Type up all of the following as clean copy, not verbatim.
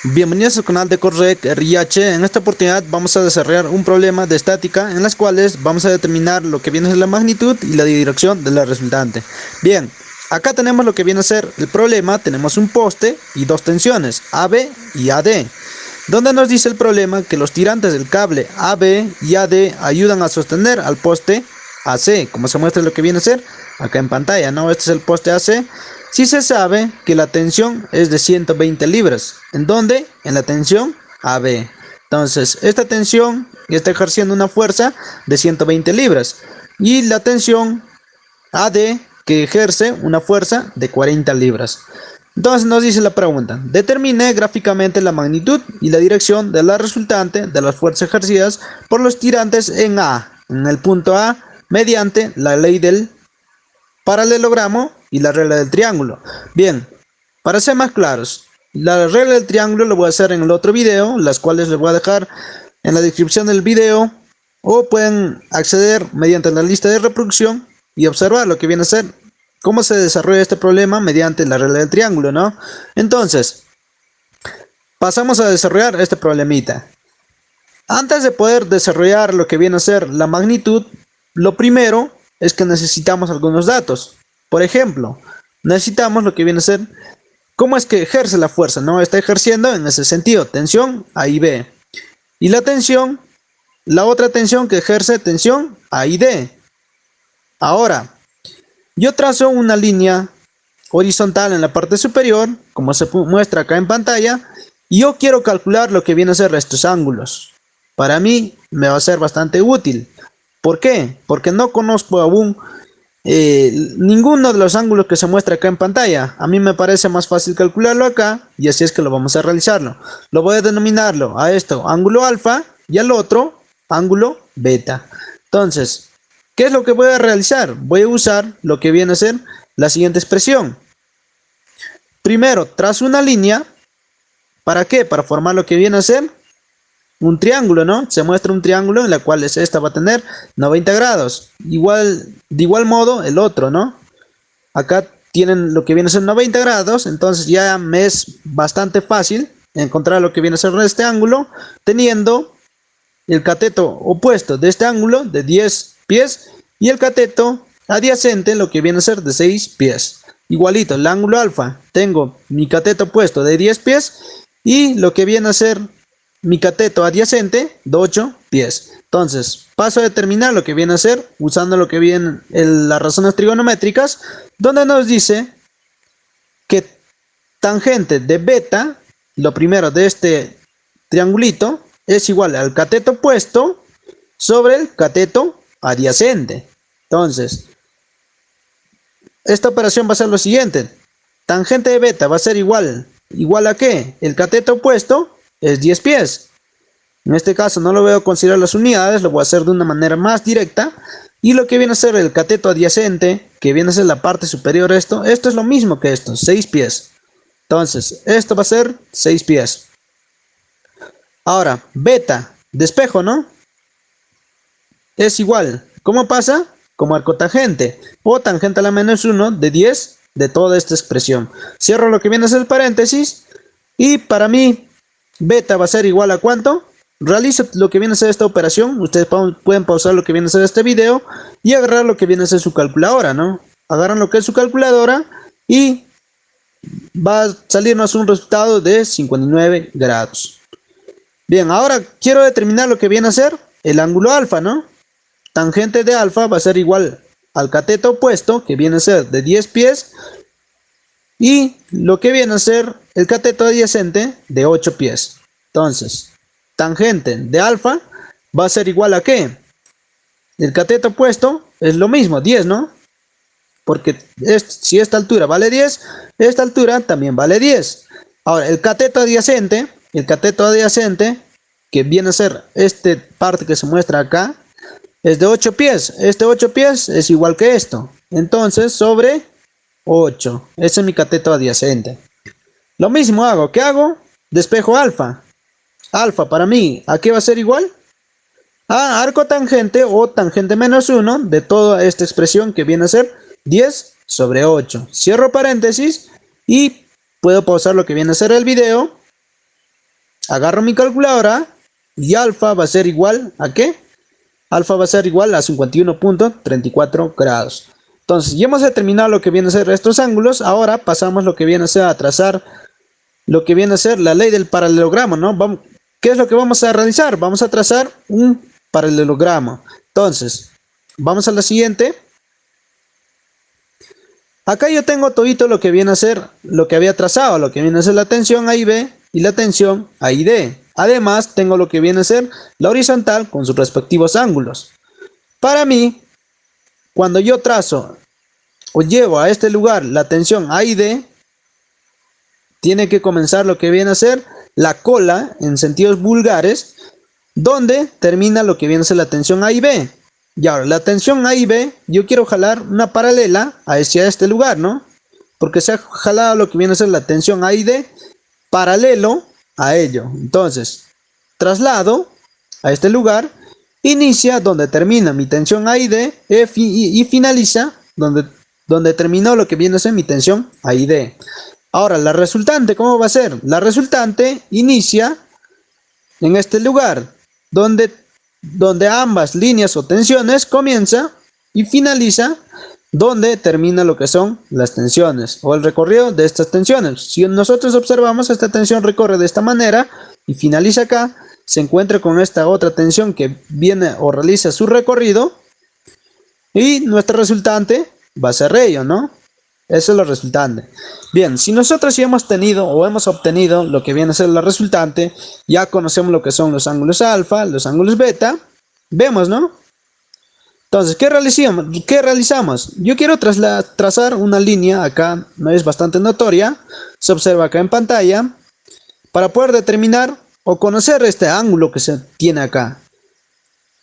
Bienvenidos al canal de Correc RH. En esta oportunidad vamos a desarrollar un problema de estática en las cuales vamos a determinar lo que viene a ser la magnitud y la dirección de la resultante. Bien, acá tenemos lo que viene a ser el problema. Tenemos un poste y dos tensiones, AB y AD, donde nos dice el problema que los tirantes del cable AB y AD ayudan a sostener al poste AC, como se muestra lo que viene a ser acá en pantalla, ¿no? Este es el poste AC. Si se sabe que la tensión es de 120 libras, ¿en dónde? En la tensión AB. Entonces, esta tensión está ejerciendo una fuerza de 120 libras y la tensión AD que ejerce una fuerza de 40 libras. Entonces nos dice la pregunta: determine gráficamente la magnitud y la dirección de la resultante de las fuerzas ejercidas por los tirantes en el punto A, mediante la ley del paralelogramo y la regla del triángulo. Bien, para ser más claros, la regla del triángulo lo voy a hacer en el otro video, las cuales les voy a dejar en la descripción del video, o pueden acceder mediante la lista de reproducción y observar lo que viene a ser cómo se desarrolla este problema mediante la regla del triángulo, ¿no? Entonces, pasamos a desarrollar este problemita. Antes de poder desarrollar lo que viene a ser la magnitud, lo primero es que necesitamos algunos datos. Por ejemplo, necesitamos lo que viene a ser cómo es que ejerce la fuerza, ¿no? Está ejerciendo en ese sentido, tensión A y B. Y la tensión, la otra tensión que ejerce tensión A y D. Ahora, yo trazo una línea horizontal en la parte superior, como se muestra acá en pantalla, y yo quiero calcular lo que viene a ser estos ángulos. Para mí me va a ser bastante útil. ¿Por qué? Porque no conozco aún ninguno de los ángulos que se muestra acá en pantalla. A mí me parece más fácil calcularlo acá y así es que lo vamos a realizarlo. Lo voy a denominarlo a esto ángulo alfa y al otro ángulo beta. Entonces, ¿qué es lo que voy a realizar? Voy a usar lo que viene a ser la siguiente expresión. Primero, trazo una línea. ¿Para qué? Para formar lo que viene a ser un triángulo, ¿no? Se muestra un triángulo en la cual esta va a tener 90 grados. De igual modo el otro, ¿no? Acá tienen lo que viene a ser 90 grados. Entonces ya me es bastante fácil encontrar lo que viene a ser este ángulo, teniendo el cateto opuesto de este ángulo de 10 pies y el cateto adyacente lo que viene a ser de 6 pies. Igualito, el ángulo alfa, tengo mi cateto opuesto de 10 pies y lo que viene a ser mi cateto adyacente de 8 pies. Entonces paso a determinar lo que viene a ser usando lo que viene las razones trigonométricas, donde nos dice que tangente de beta, lo primero de este triangulito, es igual al cateto opuesto sobre el cateto adyacente. Entonces, esta operación va a ser lo siguiente: tangente de beta va a ser igual a ¿qué? El cateto opuesto es 10 pies. En este caso no lo voy a considerar las unidades, lo voy a hacer de una manera más directa. Y lo que viene a ser el cateto adyacente, que viene a ser la parte superior, esto es lo mismo que esto, 6 pies. Entonces, esto va a ser 6 pies. Ahora, beta, despejo, ¿no? Es igual, ¿cómo pasa? Como arcotangente o tangente a la menos 1 de 10 de toda esta expresión. Cierro lo que viene a ser el paréntesis y para mí beta va a ser igual a ¿cuánto? Realizo lo que viene a ser esta operación. Ustedes pueden pausar lo que viene a ser este video y agarrar lo que viene a ser su calculadora, ¿no? Agarran lo que es su calculadora y va a salirnos un resultado de 59 grados. Bien, ahora quiero determinar lo que viene a ser el ángulo alfa, ¿no? Tangente de alfa va a ser igual al cateto opuesto, que viene a ser de 10 pies, y lo que viene a ser el cateto adyacente de 8 pies. Entonces, tangente de alfa va a ser igual a ¿qué? El cateto opuesto es lo mismo, 10, ¿no? Porque si esta altura vale 10, esta altura también vale 10. Ahora, el cateto adyacente, que viene a ser esta parte que se muestra acá, es de 8 pies. Este 8 pies es igual que esto. Entonces, sobre 8. Ese es mi cateto adyacente. Lo mismo hago. ¿Qué hago? Despejo alfa. Alfa para mí, ¿a qué va a ser igual? A arco tangente o tangente menos 1 de toda esta expresión que viene a ser 10 sobre 8. Cierro paréntesis y puedo pausar lo que viene a ser el video Agarro mi calculadora y alfa va a ser igual ¿a qué? Alfa va a ser igual a 51.34 grados. Entonces, ya hemos determinado lo que viene a ser estos ángulos. Ahora pasamos lo que viene a ser a trazar lo que viene a ser la ley del paralelogramo, ¿no? ¿Qué es lo que vamos a realizar? Vamos a trazar un paralelogramo. Entonces, vamos a la siguiente. Acá yo tengo todito lo que viene a ser lo que había trazado, lo que viene a ser la tensión A y B y la tensión A y D. Además, tengo lo que viene a ser la horizontal con sus respectivos ángulos. Para mí, cuando yo trazo o llevo a este lugar la tensión A y D, tiene que comenzar lo que viene a ser la cola en sentidos vulgares, donde termina lo que viene a ser la tensión A y B. Y ahora, la tensión A y B, yo quiero jalar una paralela hacia este lugar, ¿no? Porque se ha jalado lo que viene a ser la tensión A y D paralelo a ello. Entonces, traslado a este lugar, inicia donde termina mi tensión A y D y finaliza donde terminó lo que viene a ser mi tensión A y D. Ahora, la resultante, ¿cómo va a ser? La resultante inicia en este lugar, donde ambas líneas o tensiones comienza y finaliza donde termina lo que son las tensiones o el recorrido de estas tensiones. Si nosotros observamos, esta tensión recorre de esta manera y finaliza acá, se encuentra con esta otra tensión que viene o realiza su recorrido y nuestra resultante va a ser ello, ¿no? Eso es lo resultante. Bien, si nosotros ya hemos tenido o hemos obtenido lo que viene a ser la resultante, ya conocemos lo que son los ángulos alfa, los ángulos beta, vemos, ¿no? Entonces, ¿qué realizamos? Yo quiero trazar una línea acá, no es bastante notoria, se observa acá en pantalla, para poder determinar o conocer este ángulo que se tiene acá.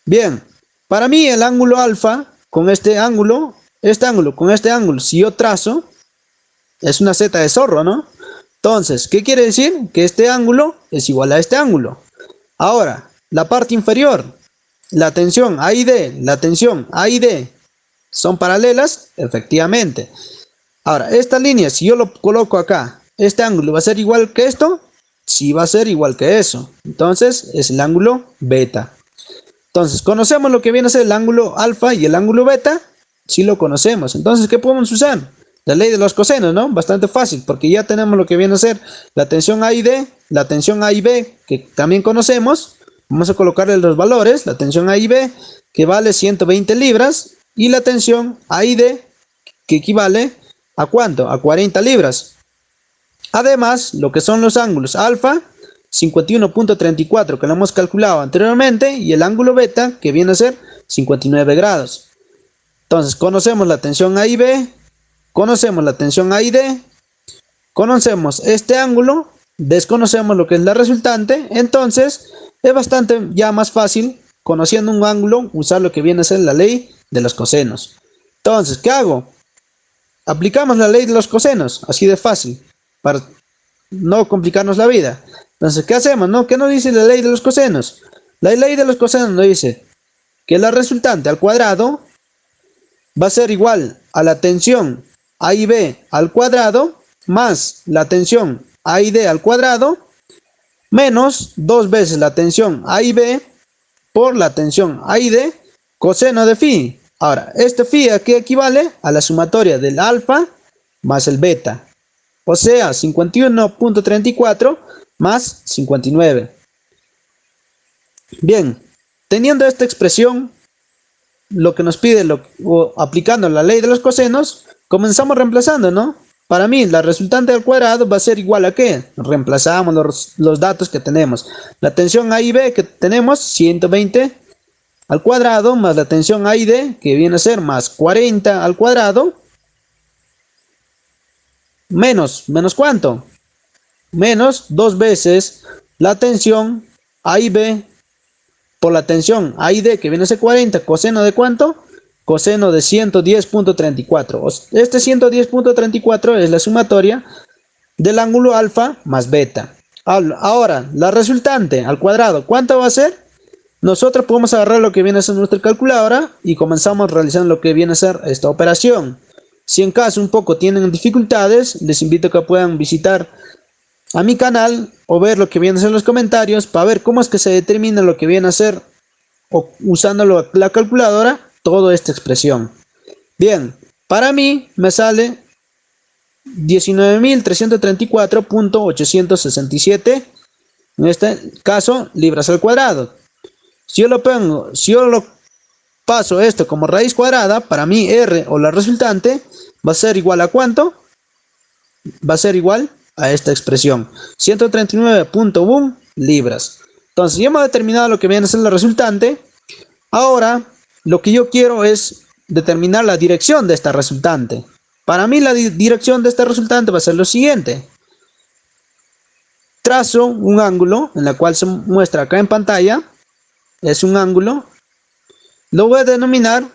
Bien, para mí el ángulo alfa con este ángulo con este ángulo, si yo trazo, es una Z de zorro, ¿no? Entonces, ¿qué quiere decir? Que este ángulo es igual a este ángulo. Ahora, la parte inferior, la tensión A y D, ¿son paralelas? Efectivamente. Ahora, esta línea, si yo lo coloco acá, ¿este ángulo va a ser igual que esto? Sí, va a ser igual que eso. Entonces, es el ángulo beta. Entonces, ¿conocemos lo que viene a ser el ángulo alfa y el ángulo beta? Sí lo conocemos. Entonces, ¿qué podemos usar? La ley de los cosenos, ¿no? Bastante fácil, porque ya tenemos lo que viene a ser la tensión A y D, la tensión A y B, que también conocemos. Vamos a colocarle los valores, la tensión A y B, que vale 120 libras, y la tensión A y D, que equivale ¿a cuánto? A 40 libras. Además, lo que son los ángulos alfa, 51.34, que lo hemos calculado anteriormente, y el ángulo beta, que viene a ser 59 grados. Entonces, conocemos la tensión A y B, conocemos la tensión A y D, conocemos este ángulo, desconocemos lo que es la resultante. Entonces, es bastante ya más fácil, conociendo un ángulo, usar lo que viene a ser la ley de los cosenos. Entonces, ¿qué hago? Aplicamos la ley de los cosenos, así de fácil, para no complicarnos la vida. Entonces, ¿qué hacemos? ¿No? ¿Qué nos dice la ley de los cosenos? La ley de los cosenos nos dice que la resultante al cuadrado va a ser igual a la tensión A y B al cuadrado más la tensión A y D al cuadrado menos 2 veces la tensión A y B por la tensión A y D coseno de phi. Ahora, este phi aquí equivale a la sumatoria del alfa más el beta, o sea, 51.34 más 59. Bien, teniendo esta expresión, lo que nos pide, aplicando la ley de los cosenos, comenzamos reemplazando, ¿no? Para mí, la resultante al cuadrado va a ser igual a ¿qué? Reemplazamos los datos que tenemos. La tensión A y B que tenemos, 120 al cuadrado, más la tensión A y D, que viene a ser más 40 al cuadrado, menos ¿cuánto? Menos 2 veces la tensión A y B por la tensión A y D, que viene a ser 40, coseno de ¿cuánto? Coseno de 110.34. Este 110.34 es la sumatoria del ángulo alfa más beta. Ahora, la resultante al cuadrado, ¿cuánto va a ser? Nosotros podemos agarrar lo que viene a ser nuestra calculadora y comenzamos realizando lo que viene a ser esta operación. Si en caso un poco tienen dificultades, les invito a que puedan visitar a mi canal o ver lo que viene a ser los comentarios para ver cómo es que se determina lo que viene a ser o usando la calculadora toda esta expresión. Bien, para mí me sale 19.334.867, en este caso libras al cuadrado. Si yo lo paso esto como raíz cuadrada, para mí R o la resultante va a ser igual a ¿cuánto? Va a ser igual a esta expresión, 139.1 libras. Entonces ya hemos determinado lo que viene a ser la resultante. Ahora lo que yo quiero es determinar la dirección de esta resultante. Para mí la dirección de esta resultante va a ser lo siguiente. Trazo un ángulo, en la cual se muestra acá en pantalla. Es un ángulo. Lo voy a denominar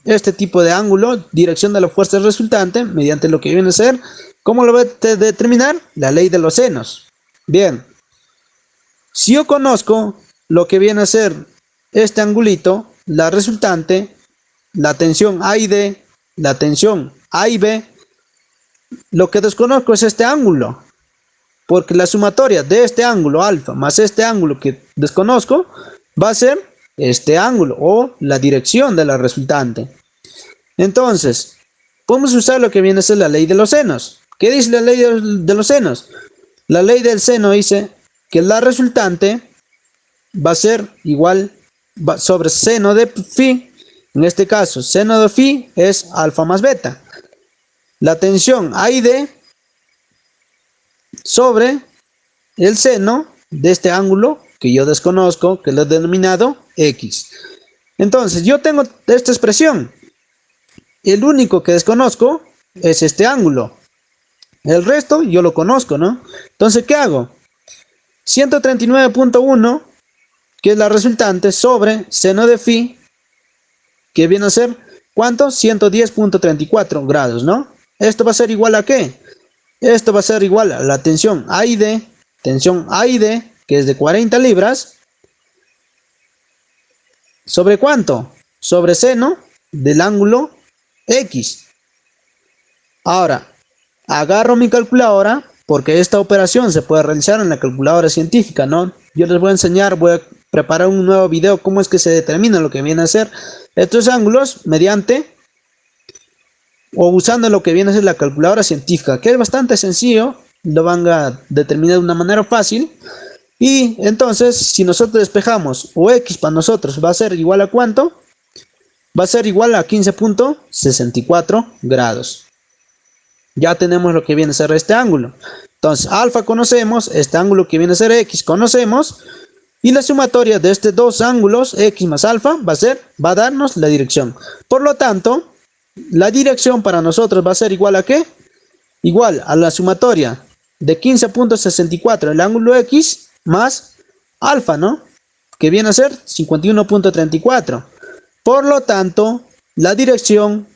este tipo de ángulo, dirección de la fuerza resultante, mediante lo que viene a ser. ¿Cómo lo voy a determinar? La ley de los senos. Bien. Si yo conozco lo que viene a ser este angulito, la resultante, la tensión A y D, la tensión A y B, lo que desconozco es este ángulo, porque la sumatoria de este ángulo alfa más este ángulo que desconozco va a ser este ángulo o la dirección de la resultante. Entonces, podemos usar lo que viene a ser la ley de los senos. ¿Qué dice la ley de los senos? La ley del seno dice que la resultante va a ser igual sobre seno de phi. En este caso, seno de phi es alfa más beta. La tensión A y D sobre el seno de este ángulo que yo desconozco, que lo he denominado X. Entonces, yo tengo esta expresión. El único que desconozco es este ángulo. El resto yo lo conozco, ¿no? Entonces, ¿qué hago? 139.1, que es la resultante, sobre seno de phi, que viene a ser, ¿cuánto? 110.34 grados, ¿no? Esto va a ser igual a ¿qué? Esto va a ser igual a la tensión A y D, que es de 40 libras, ¿sobre cuánto? Sobre seno del ángulo X. Ahora, agarro mi calculadora, porque esta operación se puede realizar en la calculadora científica, ¿no? Yo les voy a enseñar, voy a preparar un nuevo video cómo es que se determina lo que viene a ser estos ángulos mediante o usando lo que viene a ser la calculadora científica, que es bastante sencillo, lo van a determinar de una manera fácil. Y entonces, si nosotros despejamos o X para nosotros va a ser igual a ¿cuánto? Va a ser igual a 15.64 grados. Ya tenemos lo que viene a ser este ángulo. Entonces, alfa conocemos, este ángulo que viene a ser X conocemos, y la sumatoria de estos dos ángulos, X más alfa, va a darnos la dirección. Por lo tanto, la dirección para nosotros va a ser igual a ¿qué? Igual a la sumatoria de 15.64 el ángulo X más alfa, ¿no? Que viene a ser 51.34. Por lo tanto, la dirección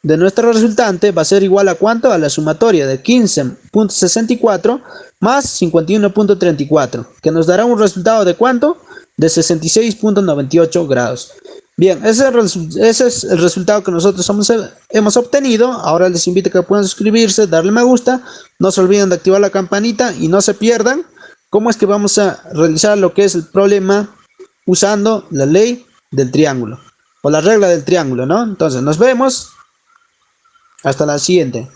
de nuestra resultante va a ser igual a ¿cuánto? A la sumatoria de 15.64 más 51.34, que nos dará un resultado de ¿cuánto? De 66.98 grados. Bien, ese es el resultado que nosotros hemos obtenido. Ahora les invito a que puedan suscribirse, darle me gusta, no se olviden de activar la campanita y no se pierdan cómo es que vamos a realizar lo que es el problema usando la ley del triángulo o la regla del triángulo, ¿no? Entonces nos vemos hasta la siguiente.